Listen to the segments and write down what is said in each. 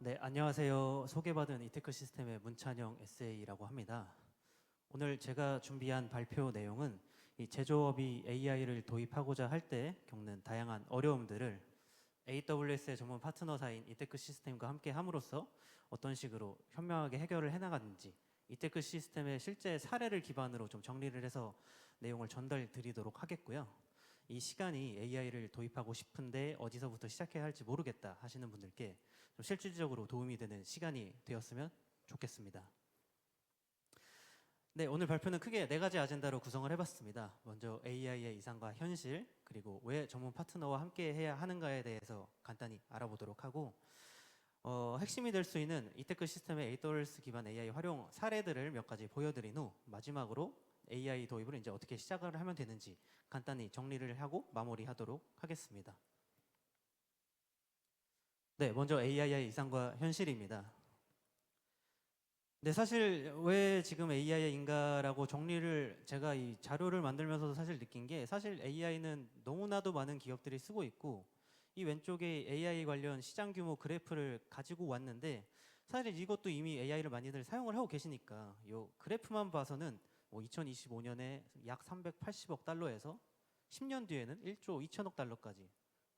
네, 안녕하세요. 소개받은 이테크 시스템의 문찬영 SA라고 합니다. 오늘 제가 준비한 발표 내용은 이 제조업이 AI를 도입하고자 할 때 겪는 다양한 어려움들을 AWS의 전문 파트너사인 이테크 시스템과 함께 함으로써 어떤 식으로 현명하게 해결을 해나가는지 이테크 시스템의 실제 사례를 기반으로 좀 정리를 해서 내용을 전달 드리도록 하겠고요. 이 시간이 AI를 도입하고 싶은데 어디서부터 시작해야 할지 모르겠다 하시는 분들께 좀 실질적으로 도움이 되는 시간이 되었으면 좋겠습니다. 네, 오늘 발표는 크게 4가지 아젠다로 구성을 해봤습니다. 먼저 AI의 이상과 현실, 그리고 왜 전문 파트너와 함께 해야 하는가에 대해서 간단히 알아보도록 하고 핵심이 될 수 있는 이테크 시스템의 AWS 기반 AI 활용 사례들을 몇 가지 보여드린 후 마지막으로 AI 도입을 이제 어떻게 시작을 하면 되는지 간단히 정리를 하고 마무리하도록 하겠습니다. 네, 먼저 AI의 이상과 현실입니다. 네, 사실 왜 지금 AI인가라고 정리를 제가 이 자료를 만들면서도 사실 느낀 게 사실 AI는 너무나도 많은 기업들이 쓰고 있고 이 왼쪽에 AI 관련 시장 규모 그래프를 가지고 왔는데 사실 이것도 이미 AI를 많이들 사용을 하고 계시니까 이 그래프만 봐서는 뭐 2025년에 약 380억 달러에서 10년 뒤에는 1조 2천억 달러까지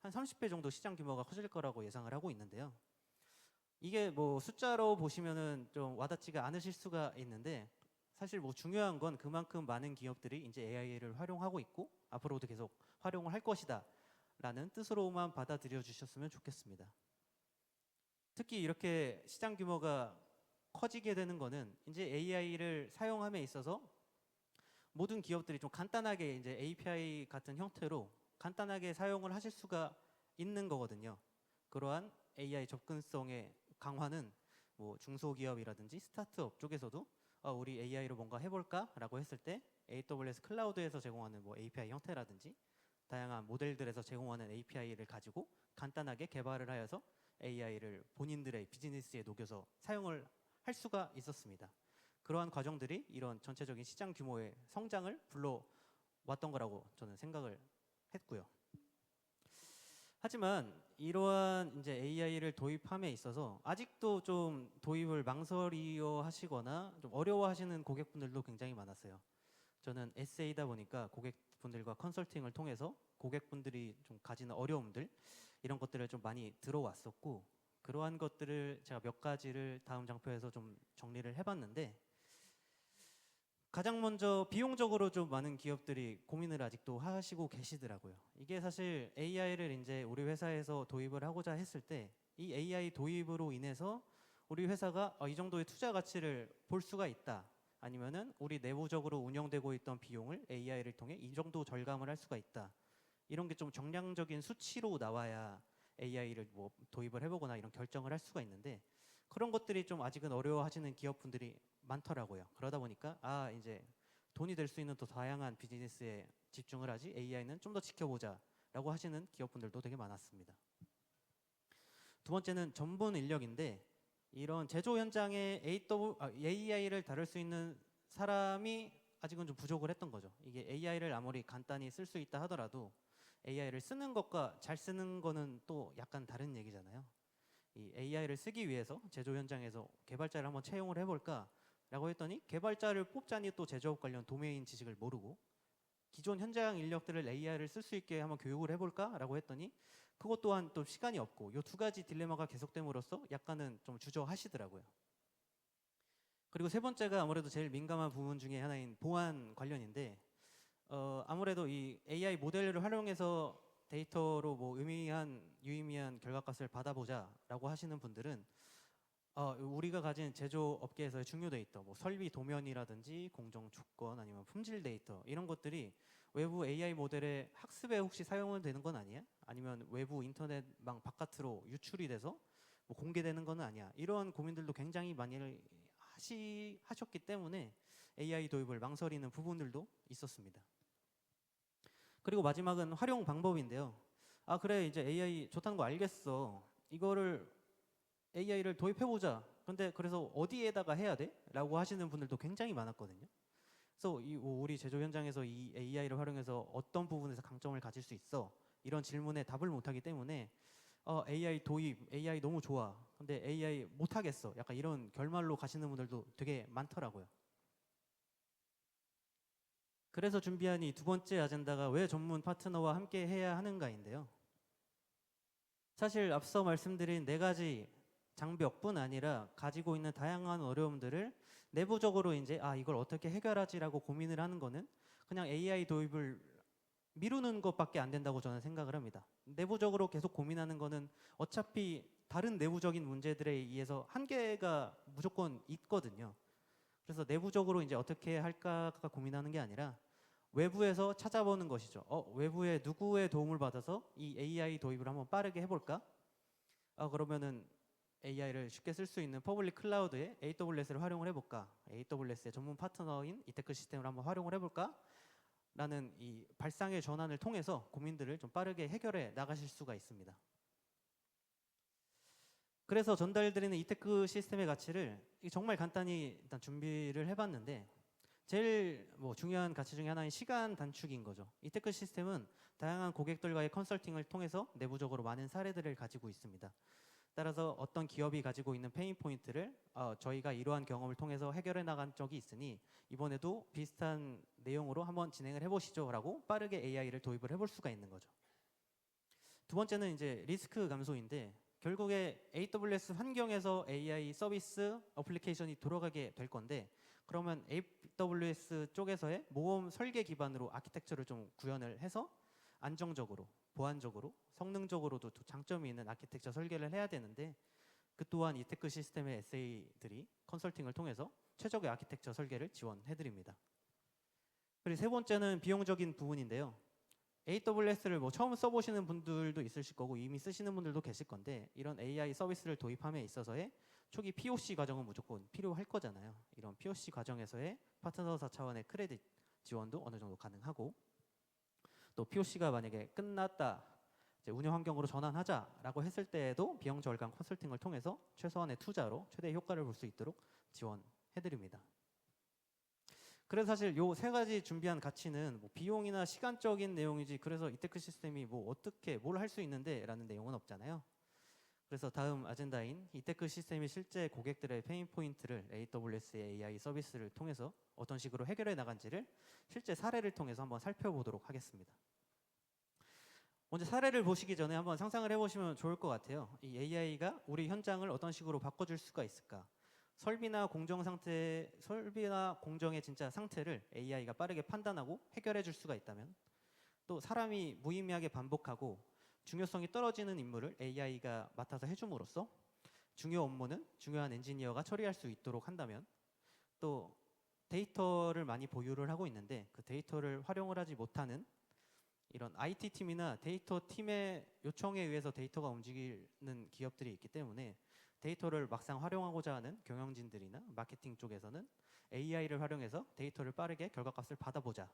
한 30배 정도 시장 규모가 커질 거라고 예상을 하고 있는데요. 이게 뭐 숫자로 보시면은 좀 와닿지가 않으실 수가 있는데 사실 뭐 중요한 건 그만큼 많은 기업들이 이제 AI를 활용하고 있고 앞으로도 계속 활용을 할 것이다 라는 뜻으로만 받아들여 주셨으면 좋겠습니다. 특히 이렇게 시장 규모가 커지게 되는 거는 이제 AI를 사용함에 있어서 모든 기업들이 좀 간단하게 이제 API 같은 형태로 간단하게 사용을 하실 수가 있는 거거든요. 그러한 AI 접근성의 강화는 뭐 중소기업이라든지 스타트업 쪽에서도 우리 AI로 뭔가 해볼까라고 했을 때 AWS 클라우드에서 제공하는 뭐 API 형태라든지 다양한 모델들에서 제공하는 API를 가지고 간단하게 개발을 하여서 AI를 본인들의 비즈니스에 녹여서 사용을 할 수가 있었습니다. 그러한 과정들이 이런 전체적인 시장 규모의 성장을 불러왔던 거라고 저는 생각을 했고요. 하지만 이러한 이제 AI를 도입함에 있어서 아직도 좀 도입을 망설여 하시거나 좀 어려워하시는 고객분들도 굉장히 많았어요. 저는 SA다 보니까 고객분들과 컨설팅을 통해서 고객분들이 좀 가지는 어려움들 이런 것들을 좀 많이 들어왔었고 그러한 것들을 제가 몇 가지를 다음 장표에서 좀 정리를 해봤는데 가장 먼저 비용적으로 좀 많은 기업들이 고민을 아직도 하시고 계시더라고요. 이게 사실 AI를 이제 우리 회사에서 도입을 하고자 했을 때 이 AI 도입으로 인해서 우리 회사가 이 정도의 투자 가치를 볼 수가 있다. 아니면은 우리 내부적으로 운영되고 있던 비용을 AI를 통해 이 정도 절감을 할 수가 있다. 이런 게 좀 정량적인 수치로 나와야 AI를 뭐 도입을 해보거나 이런 결정을 할 수가 있는데 그런 것들이 좀 아직은 어려워하시는 기업분들이 많더라고요. 그러다 보니까 이제 돈이 될 수 있는 더 다양한 비즈니스에 집중을 하지 AI는 좀 더 지켜보자라고 하시는 기업분들도 되게 많았습니다. 두 번째는 전문 인력인데 이런 제조 현장에 AI를 다룰 수 있는 사람이 아직은 좀 부족을 했던 거죠. 이게 AI를 아무리 간단히 쓸 수 있다 하더라도 AI를 쓰는 것과 잘 쓰는 거는 또 약간 다른 얘기잖아요. 이 AI를 쓰기 위해서 제조 현장에서 개발자를 한번 채용을 해볼까라고 했더니 개발자를 뽑자니 또 제조업 관련 도메인 지식을 모르고 기존 현장 인력들을 AI를 쓸 수 있게 한번 교육을 해볼까라고 했더니 그것 또한 또 시간이 없고 이 두 가지 딜레마가 계속됨으로써 약간은 좀 주저하시더라고요. 그리고 세 번째가 아무래도 제일 민감한 부분 중에 하나인 보안 관련인데 아무래도 이 AI 모델을 활용해서 데이터로 뭐 유의미한 결과값을 받아보자라고 하시는 분들은 우리가 가진 제조업계에서의 중요 데이터, 뭐 설비 도면이라든지 공정 조건 아니면 품질 데이터 이런 것들이 외부 AI 모델의 학습에 혹시 사용은 되는 건 아니야? 아니면 외부 인터넷망 바깥으로 유출이 돼서 뭐 공개되는 건 아니야? 이런 고민들도 굉장히 많이 하셨기 때문에 AI 도입을 망설이는 부분들도 있었습니다. 그리고 마지막은 활용 방법인데요. 그래 이제 AI 좋다는 거 알겠어. 이거를 AI를 도입해보자. 근데 그래서 어디에다가 해야 돼? 라고 하시는 분들도 굉장히 많았거든요. 그래서 우리 제조 현장에서 이 AI를 활용해서 어떤 부분에서 강점을 가질 수 있어? 이런 질문에 답을 못하기 때문에 AI 도입, AI 너무 좋아. 근데 AI 못하겠어. 약간 이런 결말로 가시는 분들도 되게 많더라고요. 그래서 준비한 이 두 번째 아젠다가 왜 전문 파트너와 함께 해야 하는가인데요. 사실 앞서 말씀드린 네 가지 장벽뿐 아니라 가지고 있는 다양한 어려움들을 내부적으로 이제 이걸 어떻게 해결하지라고 고민을 하는 거는 그냥 AI 도입을 미루는 것밖에 안 된다고 저는 생각을 합니다. 내부적으로 계속 고민하는 거는 어차피 다른 내부적인 문제들에 의해서 한계가 무조건 있거든요. 그래서 내부적으로 이제 어떻게 할까가 고민하는 게 아니라 외부에서 찾아보는 것이죠. 외부에 누구의 도움을 받아서 이 AI 도입을 한번 빠르게 해볼까? 그러면은 AI를 쉽게 쓸 수 있는 퍼블릭 클라우드에 AWS를 활용을 해볼까? AWS의 전문 파트너인 이테크 시스템을 한번 활용을 해볼까? 라는 이 발상의 전환을 통해서 고민들을 좀 빠르게 해결해 나가실 수가 있습니다. 그래서 전달드리는 이테크 시스템의 가치를 정말 간단히 일단 준비를 해봤는데 제일 중요한 가치 중에 하나인 시간 단축인 거죠. 이테크 시스템은 다양한 고객들과의 컨설팅을 통해서 내부적으로 많은 사례들을 가지고 있습니다. 따라서 어떤 기업이 가지고 있는 페인 포인트를 저희가 이러한 경험을 통해서 해결해 나간 적이 있으니 이번에도 비슷한 내용으로 한번 진행을 해보시죠 라고 빠르게 AI를 도입을 해볼 수가 있는 거죠. 두 번째는 이제 리스크 감소인데 결국에 AWS 환경에서 AI 서비스 어플리케이션이 돌아가게 될 건데 그러면 AWS 쪽에서의 모험 설계 기반으로 아키텍처를 좀 구현을 해서 안정적으로, 보안적으로, 성능적으로도 장점이 있는 아키텍처 설계를 해야 되는데 그 또한 이테크 시스템의 SA들이 컨설팅을 통해서 최적의 아키텍처 설계를 지원해드립니다. 그리고 세 번째는 비용적인 부분인데요. AWS를 처음 써보시는 분들도 있으실 거고 이미 쓰시는 분들도 계실 건데 이런 AI 서비스를 도입함에 있어서의 초기 POC 과정은 무조건 필요할 거잖아요. 이런 POC 과정에서의 파트너사 차원의 크레딧 지원도 어느 정도 가능하고 또 POC가 만약에 끝났다 이제 운영 환경으로 전환하자라고 했을 때에도 비용 절감 컨설팅을 통해서 최소한의 투자로 최대의 효과를 볼 수 있도록 지원해드립니다. 그래서 사실 요 세 가지 준비한 가치는 비용이나 시간적인 내용이지 그래서 이테크 시스템이 어떻게 뭘 할 수 있는데 라는 내용은 없잖아요. 그래서 다음 아젠다인 이테크 시스템이 실제 고객들의 페인 포인트를 AWS의 AI 서비스를 통해서 어떤 식으로 해결해 나간지를 실제 사례를 통해서 한번 살펴보도록 하겠습니다. 먼저 사례를 보시기 전에 한번 상상을 해보시면 좋을 것 같아요. 이 AI가 우리 현장을 어떤 식으로 바꿔줄 수가 있을까? 설비나 공정의 진짜 상태를 AI가 빠르게 판단하고 해결해 줄 수가 있다면 또 사람이 무의미하게 반복하고 중요성이 떨어지는 임무를 AI가 맡아서 해줌으로써 중요 업무는 중요한 엔지니어가 처리할 수 있도록 한다면 또 데이터를 많이 보유를 하고 있는데 그 데이터를 활용을 하지 못하는 이런 IT 팀이나 데이터 팀의 요청에 의해서 데이터가 움직이는 기업들이 있기 때문에 데이터를 막상 활용하고자 하는 경영진들이나 마케팅 쪽에서는 AI를 활용해서 데이터를 빠르게 결과값을 받아보자.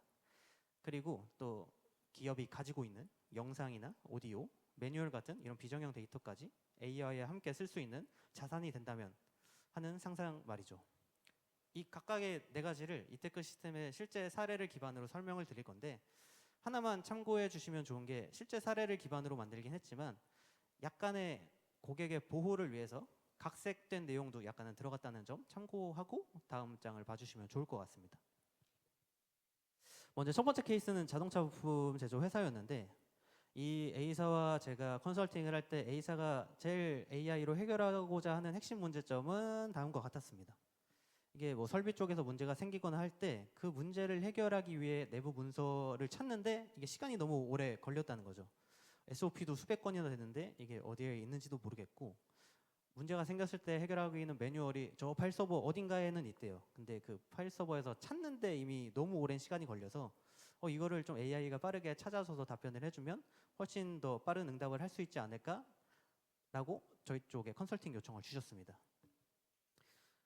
그리고 또 기업이 가지고 있는 영상이나 오디오, 매뉴얼 같은 이런 비정형 데이터까지 AI와 함께 쓸 수 있는 자산이 된다면 하는 상상 말이죠. 이 각각의 네 가지를 이테크 시스템의 실제 사례를 기반으로 설명을 드릴 건데 하나만 참고해 주시면 좋은 게 실제 사례를 기반으로 만들긴 했지만 약간의 고객의 보호를 위해서 각색된 내용도 약간은 들어갔다는 점 참고하고 다음 장을 봐주시면 좋을 것 같습니다. 먼저 첫 번째 케이스는 자동차 부품 제조 회사였는데 이 A사와 제가 컨설팅을 할 때 A사가 제일 AI로 해결하고자 하는 핵심 문제점은 다음과 같았습니다. 이게 설비 쪽에서 문제가 생기거나 할 때 그 문제를 해결하기 위해 내부 문서를 찾는데 이게 시간이 너무 오래 걸렸다는 거죠. SOP도 수백 건이나 되는데 이게 어디에 있는지도 모르겠고 문제가 생겼을 때 해결하기에는 매뉴얼이 저 파일 서버 어딘가에는 있대요. 근데 그 파일 서버에서 찾는데 이미 너무 오랜 시간이 걸려서 이거를 좀 AI가 빠르게 찾아서서 답변을 해주면 훨씬 더 빠른 응답을 할 수 있지 않을까라고 저희 쪽에 컨설팅 요청을 주셨습니다.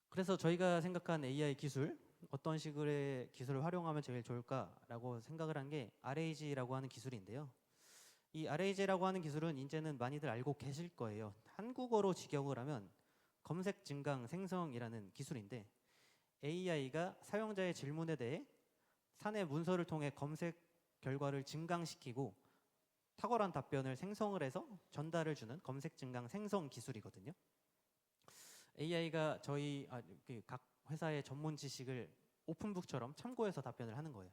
그래서 저희가 생각한 AI 기술 어떤 식의 기술을 활용하면 제일 좋을까라고 생각을 한 게 RAG라고 하는 기술인데요. 이 RAG라고 하는 기술은 이제는 많이들 알고 계실 거예요. 한국어로 직역을 하면 검색 증강 생성이라는 기술인데 AI가 사용자의 질문에 대해 사내 문서를 통해 검색 결과를 증강시키고 탁월한 답변을 생성을 해서 전달을 주는 검색 증강 생성 기술이거든요. AI가 각 회사의 전문 지식을 오픈북처럼 참고해서 답변을 하는 거예요.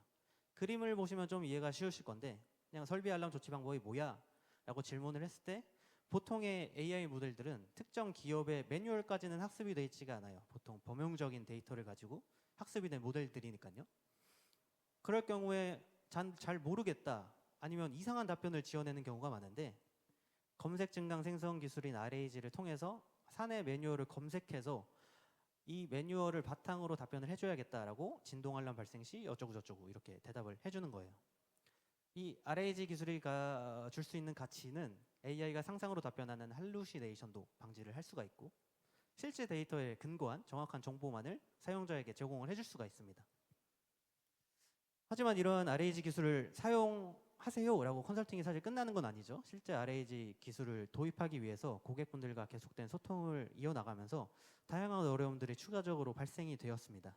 그림을 보시면 좀 이해가 쉬우실 건데 그냥 설비 알람 조치 방법이 뭐야? 라고 질문을 했을 때 보통의 AI 모델들은 특정 기업의 매뉴얼까지는 학습이 되어 있지가 않아요. 보통 범용적인 데이터를 가지고 학습이 된 모델들이니까요. 그럴 경우에 잘 모르겠다 아니면 이상한 답변을 지어내는 경우가 많은데 검색 증강 생성 기술인 RAG를 통해서 사내 매뉴얼을 검색해서 이 매뉴얼을 바탕으로 답변을 해줘야겠다라고 진동 알람 발생 시 어쩌고 저쩌고 이렇게 대답을 해주는 거예요. 이 RAG 기술이 줄 수 있는 가치는 AI가 상상으로 답변하는 할루시네이션도 방지를 할 수가 있고 실제 데이터에 근거한 정확한 정보만을 사용자에게 제공을 해줄 수가 있습니다. 하지만 이런 RAG 기술을 사용하세요라고 컨설팅이 사실 끝나는 건 아니죠. 실제 RAG 기술을 도입하기 위해서 고객분들과 계속된 소통을 이어나가면서 다양한 어려움들이 추가적으로 발생이 되었습니다.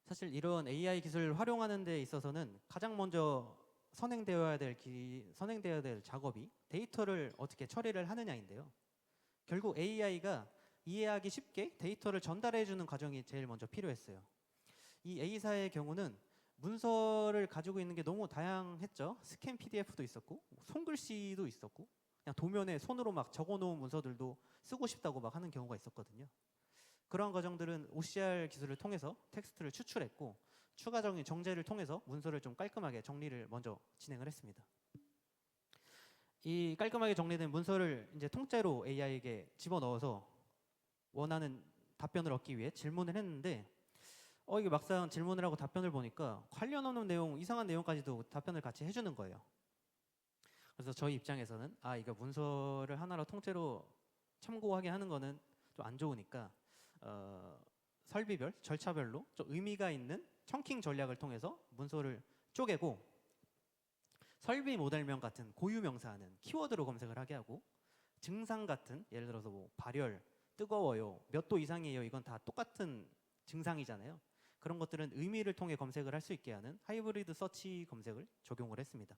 사실 이런 AI 기술을 활용하는 데 있어서는 가장 먼저 선행되어야 될 작업이 데이터를 어떻게 처리를 하느냐인데요. 결국 AI가 이해하기 쉽게 데이터를 전달해주는 과정이 제일 먼저 필요했어요. 이 A사의 경우는 문서를 가지고 있는 게 너무 다양했죠. 스캔 PDF도 있었고 손글씨도 있었고 그냥 도면에 손으로 막 적어놓은 문서들도 쓰고 싶다고 막 하는 경우가 있었거든요. 그런 과정들은 OCR 기술을 통해서 텍스트를 추출했고 추가적인 정제를 통해서 문서를 좀 깔끔하게 정리를 먼저 진행을 했습니다. 이 깔끔하게 정리된 문서를 이제 통째로 AI에게 집어넣어서 원하는 답변을 얻기 위해 질문을 했는데 이게 막상 질문을 하고 답변을 보니까 관련 없는 내용, 이상한 내용까지도 답변을 같이 해주는 거예요. 그래서 저희 입장에서는 이거 문서를 하나로 통째로 참고하게 하는 거는 좀 안 좋으니까 설비별, 절차별로 좀 의미가 있는 청킹 전략을 통해서 문서를 쪼개고 설비 모델명 같은 고유 명사는 키워드로 검색을 하게 하고 증상 같은 예를 들어서 뭐 발열, 뜨거워요, 몇 도 이상이에요 이건 다 똑같은 증상이잖아요. 그런 것들은 의미를 통해 검색을 할 수 있게 하는 하이브리드 서치 검색을 적용을 했습니다.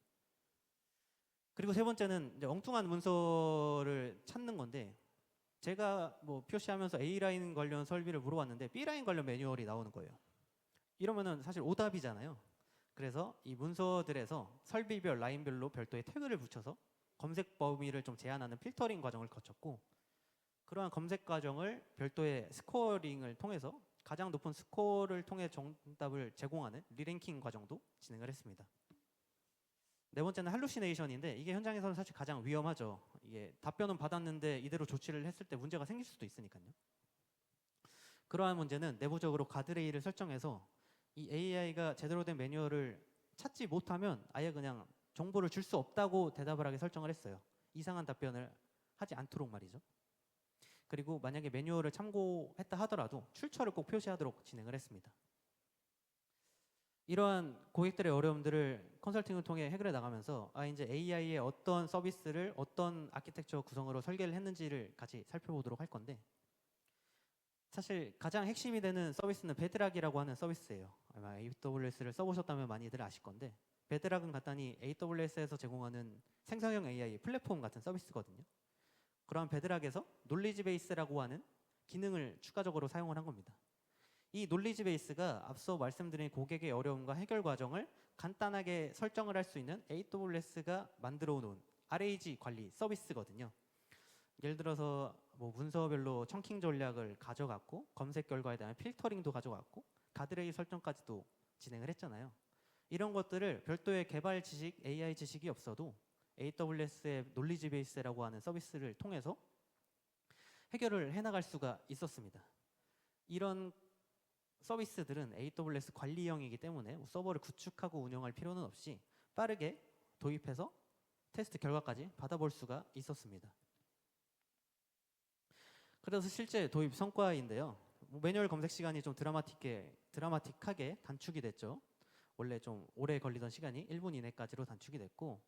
그리고 세 번째는 이제 엉뚱한 문서를 찾는 건데 제가 뭐 표시하면서 A라인 관련 설비를 물어봤는데 B라인 관련 매뉴얼이 나오는 거예요. 이러면은 사실 오답이잖아요. 그래서 이 문서들에서 설비별, 라인별로 별도의 태그를 붙여서 검색 범위를 좀 제한하는 필터링 과정을 거쳤고 그러한 검색 과정을 별도의 스코어링을 통해서 가장 높은 스코어를 통해 정답을 제공하는 리랭킹 과정도 진행을 했습니다. 네 번째는 할루시네이션인데 이게 현장에서는 사실 가장 위험하죠. 이게 답변은 받았는데 이대로 조치를 했을 때 문제가 생길 수도 있으니까요. 그러한 문제는 내부적으로 가드레일을 설정해서 이 AI가 제대로 된 매뉴얼을 찾지 못하면 아예 그냥 정보를 줄 수 없다고 대답을 하게 설정을 했어요. 이상한 답변을 하지 않도록 말이죠. 그리고 만약에 매뉴얼을 참고했다 하더라도 출처를 꼭 표시하도록 진행을 했습니다. 이러한 고객들의 어려움들을 컨설팅을 통해 해결해 나가면서 이제 AI의 어떤 서비스를 어떤 아키텍처 구성으로 설계를 했는지를 같이 살펴보도록 할 건데 사실 가장 핵심이 되는 서비스는 베드락이라고 하는 서비스예요. 아마 AWS를 써보셨다면 많이들 아실 건데 베드락은 간단히 AWS에서 제공하는 생성형 AI 플랫폼 같은 서비스거든요. 그런 베드락에서 놀리지 베이스라고 하는 기능을 추가적으로 사용을 한 겁니다. 이 놀리지 베이스가 앞서 말씀드린 고객의 어려움과 해결 과정을 간단하게 설정을 할 수 있는 AWS가 만들어 놓은 RAG 관리 서비스거든요. 예를 들어서 뭐 문서별로 청킹 전략을 가져갔고 검색 결과에 대한 필터링도 가져갔고 가드레일 설정까지도 진행을 했잖아요. 이런 것들을 별도의 개발 지식, AI 지식이 없어도 AWS의 놀리지 베이스라고 하는 서비스를 통해서 해결을 해나갈 수가 있었습니다. 이런 서비스들은 AWS 관리형이기 때문에 서버를 구축하고 운영할 필요는 없이 빠르게 도입해서 테스트 결과까지 받아볼 수가 있었습니다. 그래서 실제 도입 성과인데요. 매뉴얼 검색 시간이 좀 드라마틱하게 단축이 됐죠. 원래 좀 오래 걸리던 시간이 1분 이내까지로 단축이 됐고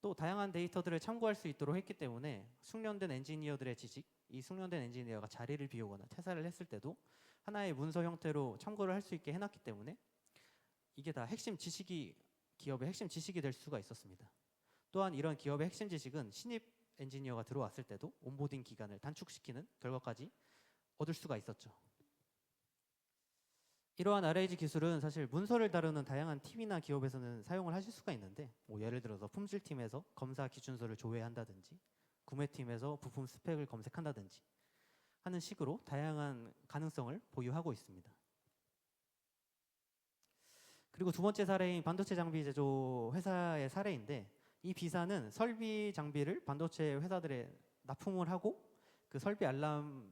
또 다양한 데이터들을 참고할 수 있도록 했기 때문에 숙련된 엔지니어들의 지식, 이 숙련된 엔지니어가 자리를 비우거나 퇴사를 했을 때도 하나의 문서 형태로 참고를 할 수 있게 해놨기 때문에 이게 다 핵심 지식이 기업의 핵심 지식이 될 수가 있었습니다. 또한 이런 기업의 핵심 지식은 신입 엔지니어가 들어왔을 때도 온보딩 기간을 단축시키는 결과까지 얻을 수가 있었죠. 이러한 RAG 기술은 사실 문서를 다루는 다양한 팀이나 기업에서는 사용을 하실 수가 있는데, 뭐 예를 들어서 품질팀에서 검사 기준서를 조회한다든지, 구매팀에서 부품 스펙을 검색한다든지 하는 식으로 다양한 가능성을 보유하고 있습니다. 그리고 두 번째 사례인 반도체 장비 제조 회사의 사례인데, 이 B사는 설비 장비를 반도체 회사들에 납품을 하고 그 설비 알람에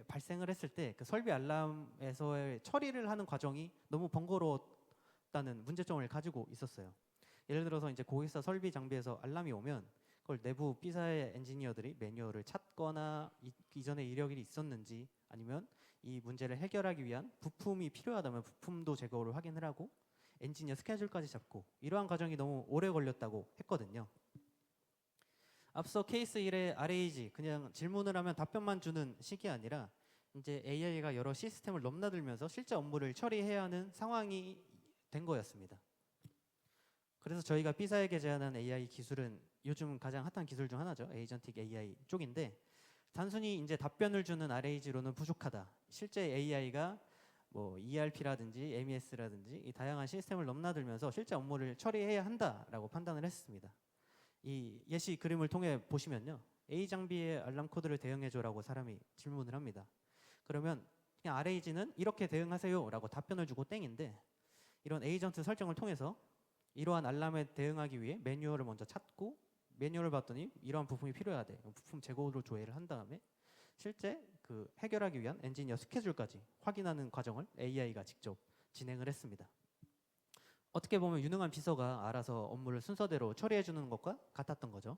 발생을 했을 때 그 설비 알람에서의 처리를 하는 과정이 너무 번거로웠다는 문제점을 가지고 있었어요. 예를 들어서 이제 고객사 설비 장비에서 알람이 오면 그걸 내부 B사의 엔지니어들이 매뉴얼을 찾거나 이전에 이력이 있었는지, 아니면 이 문제를 해결하기 위한 부품이 필요하다면 부품도 제거를 확인을 하고 엔지니어 스케줄까지 잡고, 이러한 과정이 너무 오래 걸렸다고 했거든요. 앞서 케이스 1의 RAG, 그냥 질문을 하면 답변만 주는 식이 아니라 이제 AI가 여러 시스템을 넘나들면서 실제 업무를 처리해야 하는 상황이 된 거였습니다. 그래서 저희가 B사에게 제안한 AI 기술은 요즘 가장 핫한 기술 중 하나죠. 에이전틱 AI 쪽인데, 단순히 이제 답변을 주는 RAG로는 부족하다. 실제 AI가 뭐 ERP라든지 MES라든지 이 다양한 시스템을 넘나들면서 실제 업무를 처리해야 한다라고 판단을 했습니다. 이 예시 그림을 통해 보시면요, A 장비의 알람 코드를 대응해줘라고 사람이 질문을 합니다. 그러면 그냥 RAG는 이렇게 대응하세요라고 답변을 주고 땡인데, 이런 에이전트 설정을 통해서 이러한 알람에 대응하기 위해 매뉴얼을 먼저 찾고, 매뉴얼을 봤더니 이러한 부품이 필요하대. 부품 재고로 조회를 한 다음에 실제 그 해결하기 위한 엔지니어 스케줄까지 확인하는 과정을 AI가 직접 진행을 했습니다. 어떻게 보면 유능한 비서가 알아서 업무를 순서대로 처리해 주는 것과 같았던 거죠.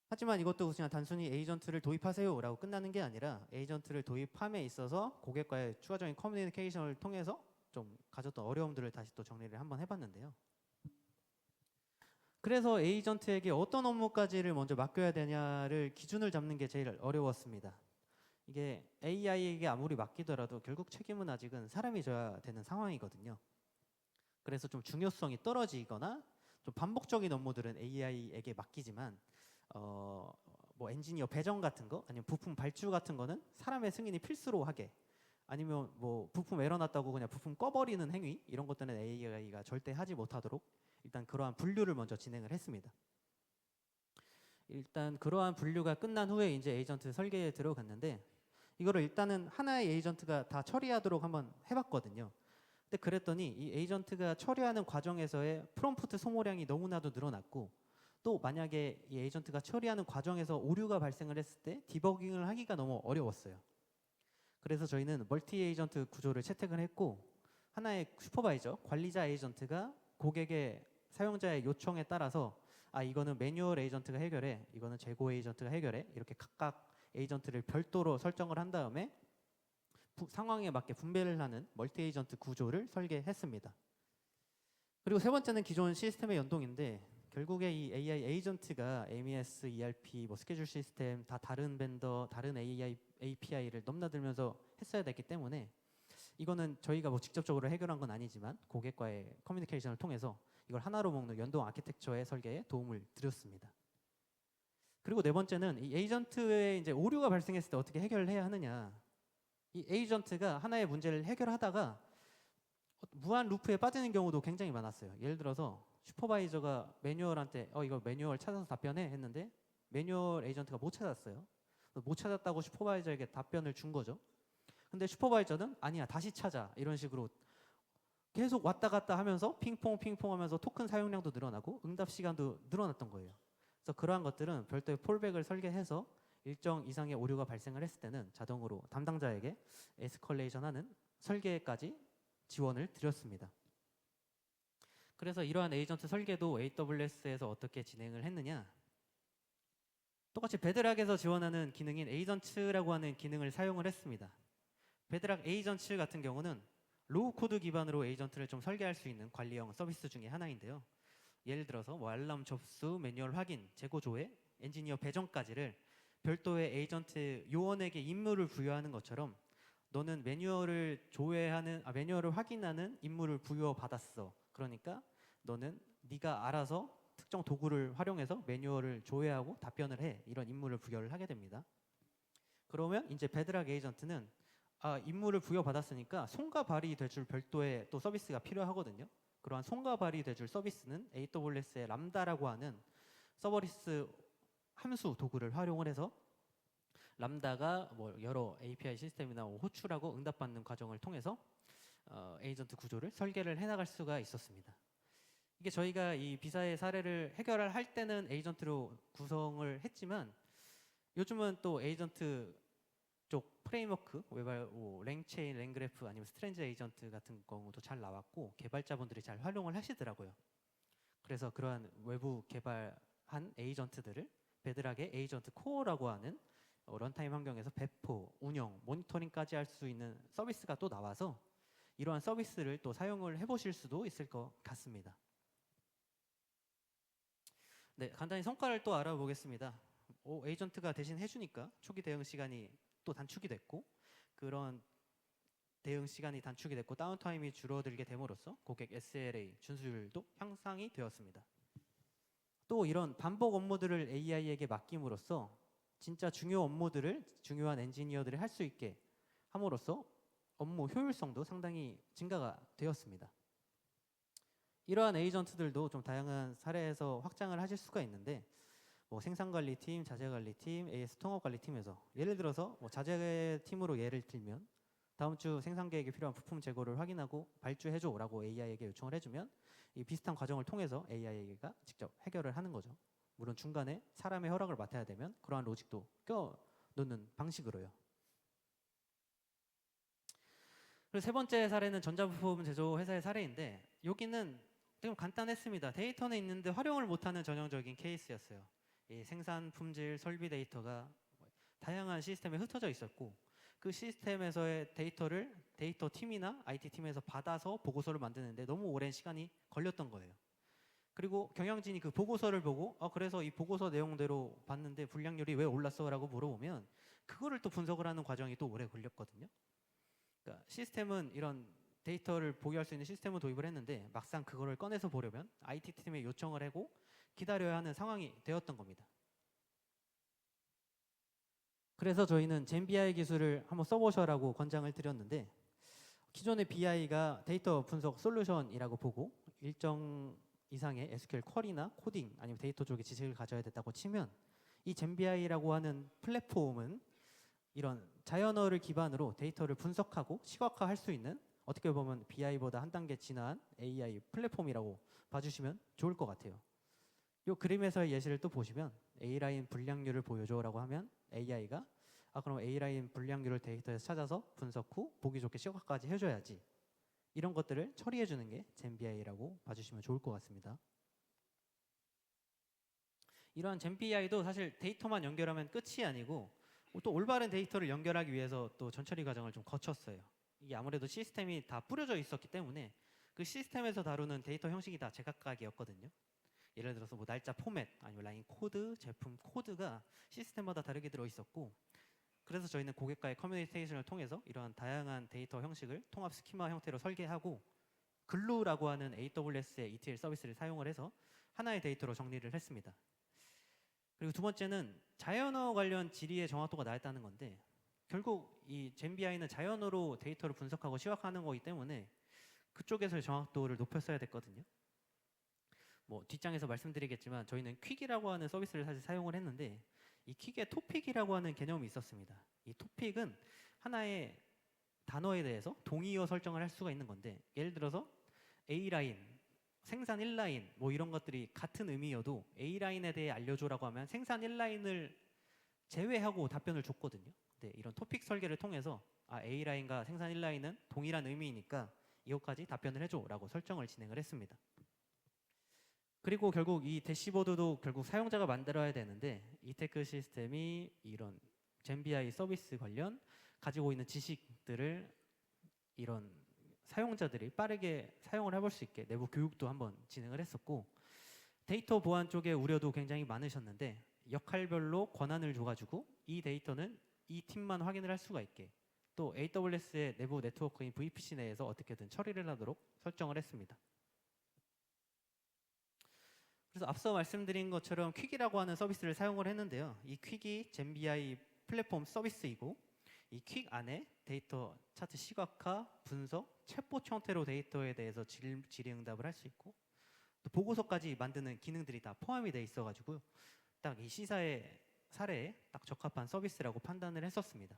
하지만 이것도 그냥 단순히 에이전트를 도입하세요라고 끝나는 게 아니라, 에이전트를 도입함에 있어서 고객과의 추가적인 커뮤니케이션을 통해서 좀 가졌던 어려움들을 다시 또 정리를 한번 해봤는데요. 그래서 에이전트에게 어떤 업무까지를 먼저 맡겨야 되냐를 기준을 잡는 게 제일 어려웠습니다. 이게 AI에게 아무리 맡기더라도 결국 책임은 아직은 사람이 져야 되는 상황이거든요. 그래서 좀 중요성이 떨어지거나 좀 반복적인 업무들은 AI에게 맡기지만, 뭐 엔지니어 배정 같은 거, 아니면 부품 발주 같은 거는 사람의 승인이 필수로 하게, 아니면 뭐 부품 에러 났다고 그냥 부품 꺼버리는 행위, 이런 것들은 AI가 절대 하지 못하도록 일단 그러한 분류를 먼저 진행을 했습니다. 일단 그러한 분류가 끝난 후에 이제 에이전트 설계에 들어갔는데, 이거를 일단은 하나의 에이전트가 다 처리하도록 한번 해봤거든요. 근데 그랬더니 이 에이전트가 처리하는 과정에서의 프롬프트 소모량이 너무나도 늘어났고, 또 만약에 이 에이전트가 처리하는 과정에서 오류가 발생을 했을 때 디버깅을 하기가 너무 어려웠어요. 그래서 저희는 멀티 에이전트 구조를 채택을 했고, 하나의 슈퍼바이저, 관리자 에이전트가 고객의 사용자의 요청에 따라서 이거는 매뉴얼 에이전트가 해결해, 이거는 재고 에이전트가 해결해, 이렇게 각각 에이전트를 별도로 설정을 한 다음에 상황에 맞게 분배를 하는 멀티 에이전트 구조를 설계했습니다. 그리고 세 번째는 기존 시스템의 연동인데, 결국에 이 AI 에이전트가 MES, ERP, 뭐 스케줄 시스템 다 다른 벤더, 다른 AI API를 넘나들면서 했어야 됐기 때문에, 이거는 저희가 뭐 직접적으로 해결한 건 아니지만 고객과의 커뮤니케이션을 통해서 이걸 하나로 먹는 연동 아키텍처의 설계에 도움을 드렸습니다. 그리고 네 번째는 이 에이전트의 이제 오류가 발생했을 때 어떻게 해결을 해야 하느냐. 이 에이전트가 하나의 문제를 해결하다가 무한 루프에 빠지는 경우도 굉장히 많았어요. 예를 들어서 슈퍼바이저가 매뉴얼한테 이거 매뉴얼 찾아서 답변해 했는데 매뉴얼 에이전트가 못 찾았어요. 못 찾았다고 슈퍼바이저에게 답변을 준 거죠. 근데 슈퍼바이저는 아니야, 다시 찾아, 이런 식으로 계속 왔다 갔다 하면서 핑퐁 하면서 토큰 사용량도 늘어나고 응답 시간도 늘어났던 거예요. 그래서 그러한 것들은 별도의 폴백을 설계해서 일정 이상의 오류가 발생을 했을 때는 자동으로 담당자에게 에스컬레이션하는 설계까지 지원을 드렸습니다. 그래서 이러한 에이전트 설계도 AWS에서 어떻게 진행을 했느냐, 똑같이 베드락에서 지원하는 기능인 에이전트라고 하는 기능을 사용을 했습니다. 베드락 에이전트 같은 경우는 로우 코드 기반으로 에이전트를 좀 설계할 수 있는 관리형 서비스 중에 하나인데요. 예를 들어서 뭐 알람 접수, 매뉴얼 확인, 재고 조회, 엔지니어 배정까지를 별도의 에이전트 요원에게 임무를 부여하는 것처럼, 너는 매뉴얼을 확인하는 임무를 부여받았어. 그러니까 너는 네가 알아서 특정 도구를 활용해서 매뉴얼을 조회하고 답변을 해. 이런 임무를 부여를 하게 됩니다. 그러면 이제 베드락 에이전트는 임무를 부여받았으니까 손과 발이 돼줄 별도의 또 서비스가 필요하거든요. 그러한 손과 발이 돼줄 서비스는 AWS의 람다라고 하는 서버리스 함수 도구를 활용을 해서 람다가 뭐 여러 API 시스템이나 뭐 호출하고 응답받는 과정을 통해서 에이전트 구조를 설계를 해나갈 수가 있었습니다. 이게 저희가 이 비사의 사례를 해결을 할 때는 에이전트로 구성을 했지만 요즘은 또 에이전트 쪽 프레임워크, 뭐 랭체인, 랭그래프 아니면 스트레인지 에이전트 같은 경우도 잘 나왔고 개발자분들이 잘 활용을 하시더라고요. 그래서 그러한 외부 개발한 에이전트들을 베드락의 에이전트 코어라고 하는 런타임 환경에서 배포, 운영, 모니터링까지 할 수 있는 서비스가 또 나와서 이러한 서비스를 또 사용을 해보실 수도 있을 것 같습니다. 네, 간단히 성과를 또 알아보겠습니다. 에이전트가 대신 해주니까 초기 대응 시간이 또 단축이 됐고 그런 대응 시간이 단축이 됐고 다운타임이 줄어들게 됨으로써 고객 SLA 준수율도 향상이 되었습니다. 또 이런 반복 업무들을 AI에게 맡김으로써 진짜 중요 업무들을 중요한 엔지니어들이 할 수 있게 함으로써 업무 효율성도 상당히 증가가 되었습니다. 이러한 에이전트들도 좀 다양한 사례에서 확장을 하실 수가 있는데 뭐 생산관리팀, 자재관리팀, AS 통합관리팀에서 예를 들어서 뭐 자재팀으로 예를 들면 다음 주 생산 계획에 필요한 부품 재고를 확인하고 발주해줘라고 AI에게 요청을 해주면 이 비슷한 과정을 통해서 AI가 직접 해결을 하는 거죠. 물론 중간에 사람의 허락을 맡아야 되면 그러한 로직도 껴놓는 방식으로요. 그리고 세 번째 사례는 전자부품 제조 회사의 사례인데 여기는 좀 간단했습니다. 데이터는 있는데 활용을 못하는 전형적인 케이스였어요. 이 생산 품질 설비 데이터가 다양한 시스템에 흩어져 있었고 그 시스템에서의 데이터를 데이터 팀이나 IT 팀에서 받아서 보고서를 만드는데 너무 오랜 시간이 걸렸던 거예요. 그리고 경영진이 그 보고서를 보고 그래서 이 보고서 내용대로 봤는데 불량률이 왜 올랐어? 라고 물어보면 그거를 또 분석을 하는 과정이 또 오래 걸렸거든요. 그러니까 시스템은 이런 데이터를 보유할 수 있는 시스템을 도입을 했는데 막상 그거를 꺼내서 보려면 IT 팀에 요청을 하고 기다려야 하는 상황이 되었던 겁니다. 그래서 저희는 젠BI 기술을 한번 써보셔라고 권장을 드렸는데 기존의 BI가 데이터 분석 솔루션이라고 보고 일정 이상의 SQL 쿼리나 코딩 아니면 데이터 쪽의 지식을 가져야 됐다고 치면 이 젠BI라고 하는 플랫폼은 이런 자연어를 기반으로 데이터를 분석하고 시각화할 수 있는 어떻게 보면 BI보다 한 단계 진화한 AI 플랫폼이라고 봐주시면 좋을 것 같아요. 이 그림에서의 예시를 또 보시면 A라인 불량률을 보여줘라고 하면 AI가 그럼 A라인 불량률을 데이터에서 찾아서 분석 후 보기 좋게 시각화까지 해줘야지. 이런 것들을 처리해주는 게 젠BI라고 봐주시면 좋을 것 같습니다. 이러한 젠BI도 사실 데이터만 연결하면 끝이 아니고 또 올바른 데이터를 연결하기 위해서 또 전처리 과정을 좀 거쳤어요. 이게 아무래도 시스템이 다 뿌려져 있었기 때문에 그 시스템에서 다루는 데이터 형식이 다 제각각이었거든요. 예를 들어서 뭐 날짜 포맷 아니면 라인 코드, 제품 코드가 시스템마다 다르게 들어 있었고 그래서 저희는 고객과의 커뮤니케이션을 통해서 이러한 다양한 데이터 형식을 통합 스키마 형태로 설계하고 글루라고 하는 AWS의 ETL 서비스를 사용을 해서 하나의 데이터로 정리를 했습니다. 그리고 두 번째는 자연어 관련 질의의 정확도가 낮았다는 건데 결국 이 젠BI는 자연어로 데이터를 분석하고 시각화하는 거기 때문에 그쪽에서의 정확도를 높였어야 됐거든요. 뭐 뒷장에서 말씀드리겠지만 저희는 퀵이라고 하는 서비스를 사실 사용을 했는데 이 퀵에 토픽이라고 하는 개념이 있었습니다. 이 토픽은 하나의 단어에 대해서 동의어 설정을 할 수가 있는 건데 예를 들어서 A라인, 생산 1라인 뭐 이런 것들이 같은 의미여도 A라인에 대해 알려줘라고 하면 생산 1라인을 제외하고 답변을 줬거든요. 근데 이런 토픽 설계를 통해서 A라인과 생산 1라인은 동일한 의미이니까 이것까지 답변을 해줘라고 설정을 진행을 했습니다. 그리고 결국 이 대시보드도 결국 사용자가 만들어야 되는데 이테크 시스템이 이런 젠BI 서비스 관련 가지고 있는 지식들을 이런 사용자들이 빠르게 사용을 해볼 수 있게 내부 교육도 한번 진행을 했었고 데이터 보안 쪽에 우려도 굉장히 많으셨는데 역할별로 권한을 줘가지고 이 데이터는 이 팀만 확인을 할 수가 있게 또 AWS의 내부 네트워크인 VPC 내에서 어떻게든 처리를 하도록 설정을 했습니다. 그래서 앞서 말씀드린 것처럼 퀵이라고 하는 서비스를 사용을 했는데요. 이 퀵이 젠BI 플랫폼 서비스이고 이 퀵 안에 데이터 차트 시각화, 분석, 챗봇 형태로 데이터에 대해서 질의응답을 할 수 있고 또 보고서까지 만드는 기능들이 다 포함이 돼 있어가지고 딱 이 시사의 사례에 딱 적합한 서비스라고 판단을 했었습니다.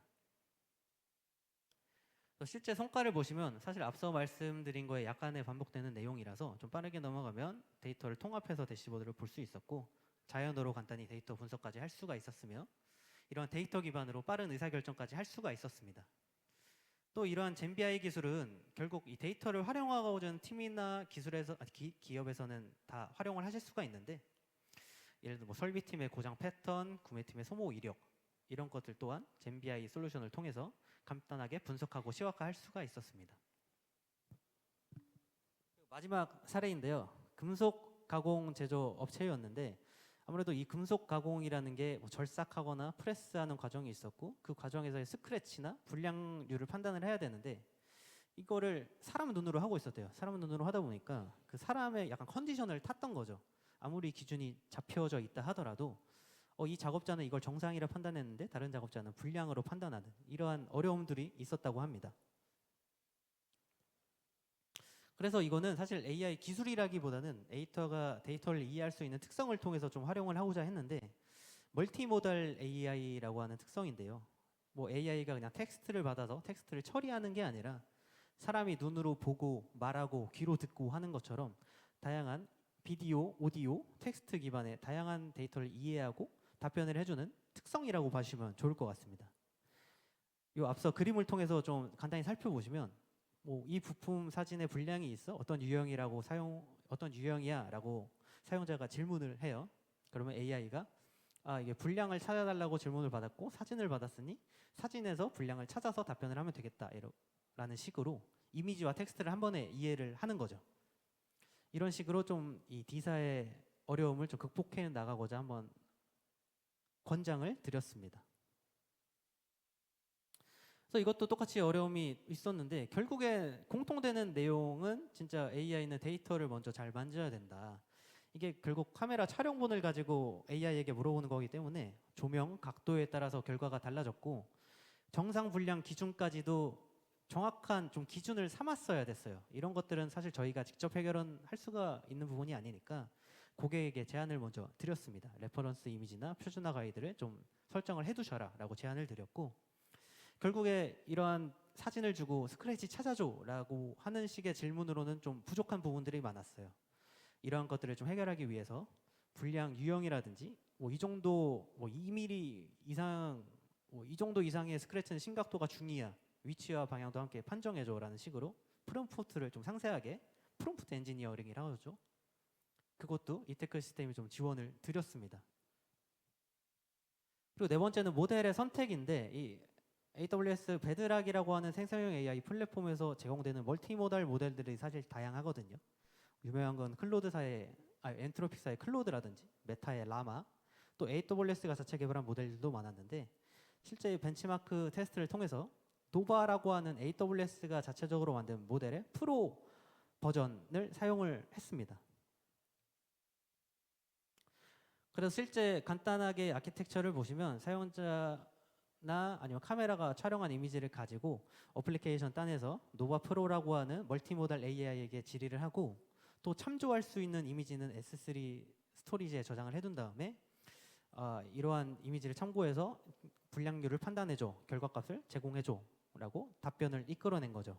실제 성과를 보시면 사실 앞서 말씀드린 거에 약간의 반복되는 내용이라서 좀 빠르게 넘어가면 데이터를 통합해서 대시보드를 볼 수 있었고 자연어로 간단히 데이터 분석까지 할 수가 있었으며 이런 데이터 기반으로 빠른 의사결정까지 할 수가 있었습니다. 또 이러한 젠BI 기술은 결국 이 데이터를 활용하고자 하는 팀이나 기업에서는 다 활용을 하실 수가 있는데 예를 들어 뭐 설비팀의 고장 패턴, 구매팀의 소모 이력 이런 것들 또한 젠BI 솔루션을 통해서 간단하게 분석하고 시각화할 수가 있었습니다. 마지막 사례인데요. 금속 가공 제조 업체였는데 아무래도 이 금속 가공이라는 게뭐 절삭하거나 프레스하는 과정이 있었고 그 과정에서의 스크래치나 불량률을 판단을 해야 되는데 이거를 사람 눈으로 하고 있었대요. 사람 눈으로 하다 보니까 그 사람의 약간 컨디션을 탔던 거죠. 아무리 기준이 잡혀져 있다 하더라도 이 작업자는 이걸 정상이라 판단했는데 다른 작업자는 불량으로 판단하는 이러한 어려움들이 있었다고 합니다. 그래서 이거는 사실 AI 기술이라기보다는 데이터를 이해할 수 있는 특성을 통해서 좀 활용을 하고자 했는데 멀티모달 AI라고 하는 특성인데요. 뭐 AI가 그냥 텍스트를 받아서 텍스트를 처리하는 게 아니라 사람이 눈으로 보고 말하고 귀로 듣고 하는 것처럼 다양한 비디오, 오디오, 텍스트 기반의 다양한 데이터를 이해하고 답변을 해주는 특성이라고 봐주시면 좋을 것 같습니다. 이 앞서 그림을 통해서 좀 간단히 살펴보시면 뭐 이 부품 사진에 불량이 있어 어떤 유형이야라고 사용자가 질문을 해요. 그러면 AI가 이게 불량을 찾아달라고 질문을 받았고 사진을 받았으니 사진에서 불량을 찾아서 답변을 하면 되겠다라는 식으로 이미지와 텍스트를 한 번에 이해를 하는 거죠. 이런 식으로 좀 이 D사의 어려움을 좀 극복해 나가고자 한번 권장을 드렸습니다. 그래서 이것도 똑같이 어려움이 있었는데 결국에 공통되는 내용은 진짜 AI는 데이터를 먼저 잘 만져야 된다. 이게 결국 카메라 촬영본을 가지고 AI에게 물어보는 거기 때문에 조명 각도에 따라서 결과가 달라졌고 정상 분량 기준까지도 정확한 좀 기준을 삼았어야 됐어요. 이런 것들은 사실 저희가 직접 해결할 수가 있는 부분이 아니니까 고객에게 제안을 먼저 드렸습니다. 레퍼런스 이미지나 표준화 가이드를 좀 설정을 해두셔라 라고 제안을 드렸고 결국에 이러한 사진을 주고 스크래치 찾아줘 라고 하는 식의 질문으로는 좀 부족한 부분들이 많았어요. 이러한 것들을 좀 해결하기 위해서 불량 유형이라든지 뭐 이 정도 뭐 2mm 이상 이 정도 이상의 스크래치는 심각도가 중이야. 위치와 방향도 함께 판정해줘 라는 식으로 프롬프트를 좀 상세하게 프롬프트 엔지니어링이라고 하죠. 그것도 이테크 시스템이 좀 지원을 드렸습니다. 그리고 네 번째는 모델의 선택인데 이 AWS 베드락이라고 하는 생성형 AI 플랫폼에서 제공되는 멀티모달 모델들이 사실 다양하거든요. 유명한 건 엔트로픽사의 클로드라든지 메타의 라마 또 AWS가 자체 개발한 모델들도 많았는데 실제 벤치마크 테스트를 통해서 노바라고 하는 AWS가 자체적으로 만든 모델의 프로 버전을 사용을 했습니다. 그래서 실제 간단하게 아키텍처를 보시면 사용자나 아니면 카메라가 촬영한 이미지를 가지고 어플리케이션 단에서 노바 프로라고 하는 멀티모달 AI에게 질의를 하고 또 참조할 수 있는 이미지는 S3 스토리지에 저장을 해둔 다음에 이러한 이미지를 참고해서 불량률을 판단해줘, 결과값을 제공해줘 라고 답변을 이끌어낸 거죠.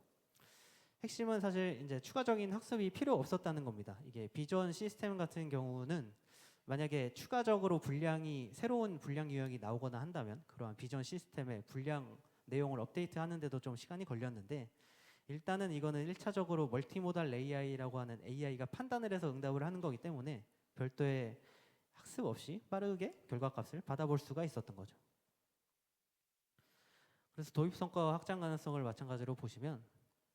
핵심은 사실 이제 추가적인 학습이 필요 없었다는 겁니다. 이게 비전 시스템 같은 경우는 만약에 추가적으로 새로운 불량 유형이 나오거나 한다면 그러한 비전 시스템의 불량 내용을 업데이트하는데도 좀 시간이 걸렸는데 일단은 이거는 1차적으로 멀티모달 AI라고 하는 AI가 판단을 해서 응답을 하는 거기 때문에 별도의 학습 없이 빠르게 결과값을 받아볼 수가 있었던 거죠. 그래서 도입 성과와 확장 가능성을 마찬가지로 보시면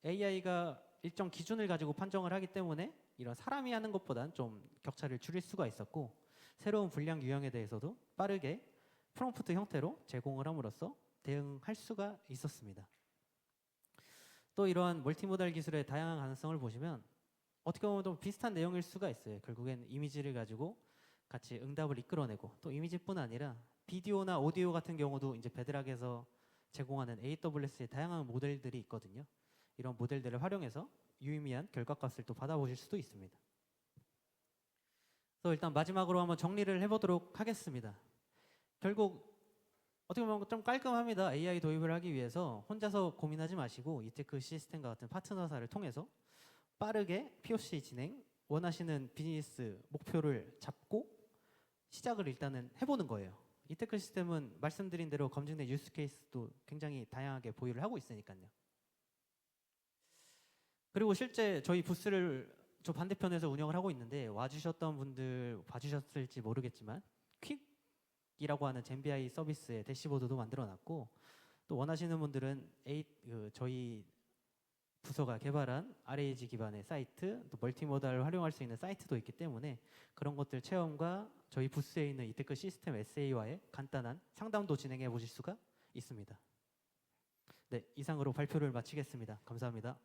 AI가 일정 기준을 가지고 판정을 하기 때문에 이런 사람이 하는 것보단 좀 격차를 줄일 수가 있었고 새로운 불량 유형에 대해서도 빠르게 프롬프트 형태로 제공을 함으로써 대응할 수가 있었습니다. 또 이러한 멀티모달 기술의 다양한 가능성을 보시면 어떻게 보면 또 비슷한 내용일 수가 있어요. 결국엔 이미지를 가지고 같이 응답을 이끌어내고 또 이미지뿐 아니라 비디오나 오디오 같은 경우도 이제 베드락에서 제공하는 AWS의 다양한 모델들이 있거든요. 이런 모델들을 활용해서 유의미한 결과값을 또 받아보실 수도 있습니다. 그래서 일단 마지막으로 한번 정리를 해보도록 하겠습니다. 결국 어떻게 보면 좀 깔끔합니다. AI 도입을 하기 위해서 혼자서 고민하지 마시고 이테크 시스템과 같은 파트너사를 통해서 빠르게 POC 진행, 원하시는 비즈니스 목표를 잡고 시작을 일단은 해보는 거예요. 이테크 시스템은 말씀드린 대로 검증된 유스 케이스도 굉장히 다양하게 보유를 하고 있으니까요. 그리고 실제 저희 부스를 저 반대편에서 운영을 하고 있는데 와주셨던 분들 봐주셨을지 모르겠지만 퀵이라고 하는 젠비아이 서비스의 대시보드도 만들어놨고 또 원하시는 분들은 저희 부서가 개발한 RAG 기반의 사이트, 또 멀티모달을 활용할 수 있는 사이트도 있기 때문에 그런 것들 체험과 저희 부스에 있는 이테크 시스템 SA와의 간단한 상담도 진행해 보실 수가 있습니다. 네, 이상으로 발표를 마치겠습니다. 감사합니다.